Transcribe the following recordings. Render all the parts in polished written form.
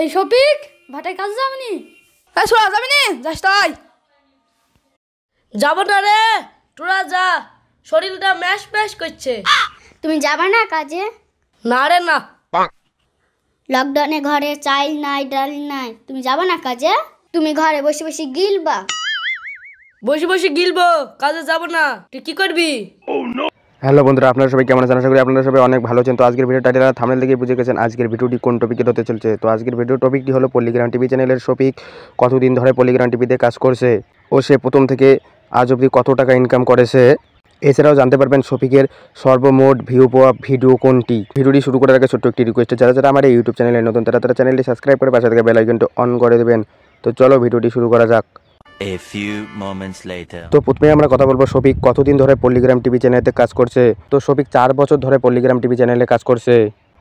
এই শফিক ভাটায় কাজ যাবনি? হ্যাঁ শোনা যাবি নি? যাস তাই যাব না রে, তোরা যা, শরীরটা ম্যাশ ম্যাশ করছে। তুমি যাবা না কাজে? না রে না। লকডাউনে ঘরে চাল নাই, ডাল নাই, তুমি যাবা না কাজে? তুমি ঘরে বসে বসে গিলবা। বসে বসে গিলবো, কাজে যাব না। তুই কি করবি? হ্যালো বন্ধুরা, আপনারা সবাই কেমন আছেন? আশা করি আপনারা সবাই অনেক ভালো আছেন। তো আজকের ভিডিও টাইটেল আর থাম্বনেল দেখে বুঝে গেছেন আজকের ভিডিওটি কোন টপিকে হতে চলছে। তো আজকের ভিডিও টপিকটি হলো পল্লিগ্রাম টিভি চ্যানেলের শফিক কতদিন ধরে পল্লিগ্রাম টিভিতে কাজ করছে ও সে প্রথম থেকে আজ অবধি কত টাকা ইনকাম করেছে। এছাড়াও জানতে পারবেন শফিকের সর্বমোট ভিউ পাওয়া ভিডিও কোনটি। ভিডিওটি শুরু করার আগে ছোট্ট একটি রিকোয়েস্ট, যারা যারা আমার এই ইউটিউব চ্যানেলে নতুন তারা চ্যানেলটি সাবস্ক্রাইব করে পাশে থেকে বেল আইকনটি অন করে দেবেন। তো চলো ভিডিওটি শুরু করা যাক। A few moments later. তো প্রথমে আমরা কথা বলবো শফিক কতদিন ধরে পল্লিগ্রাম টিভি চ্যানেলে কাজ করছে। তো শফিক 4 বছর ধরে পল্লিগ্রাম টিভি চ্যানেলে কাজ করছে।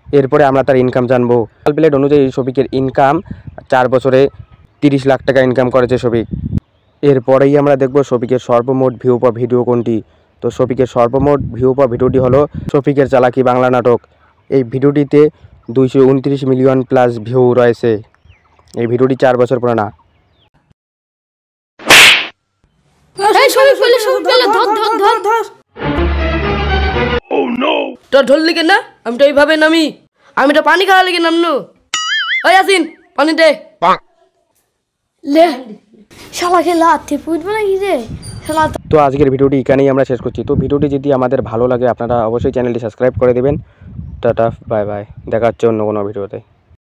এরপরে আমরা তার ইনকাম জানবো। ক্যালকুলেট অনুযায়ী শফিকের ইনকাম 4 বছরে 30 লাখ টাকা ইনকাম করেছে শফিক। এরপরেই আমরা দেখব শফিকের সর্বমোট ভিউ পাওয়া ভিডিও কোনটি। তো শফিকের সর্বমোট ভিউ পাওয়া ভিডিওটি হলো শফিকের চালাকি বাংলা নাটক। এই ভিডিওটিতে 229 মিলিয়ন প্লাস ভিউ রয়েছে। এই ভিডিওটি 4 বছর পুরানা। তোর ধরলি কেন? আমি তো এইভাবে নামি, আমি তো পানি খাওয়া লেগে নামনু। ওই আসিন পানি দে। লে শালা খেলা হাতে ফুটবল নাকি রে শালা। তো আজকের ভিডিওটি এখানেই আমরা শেষ করছি। তো ভিডিওটি যদি আমাদের ভালো লাগে আপনারা অবশ্যই চ্যানেলটি সাবস্ক্রাইব করে দেবেন। টাটা বাই বাই, দেখা হচ্ছে অন্য কোনো ভিডিওতে।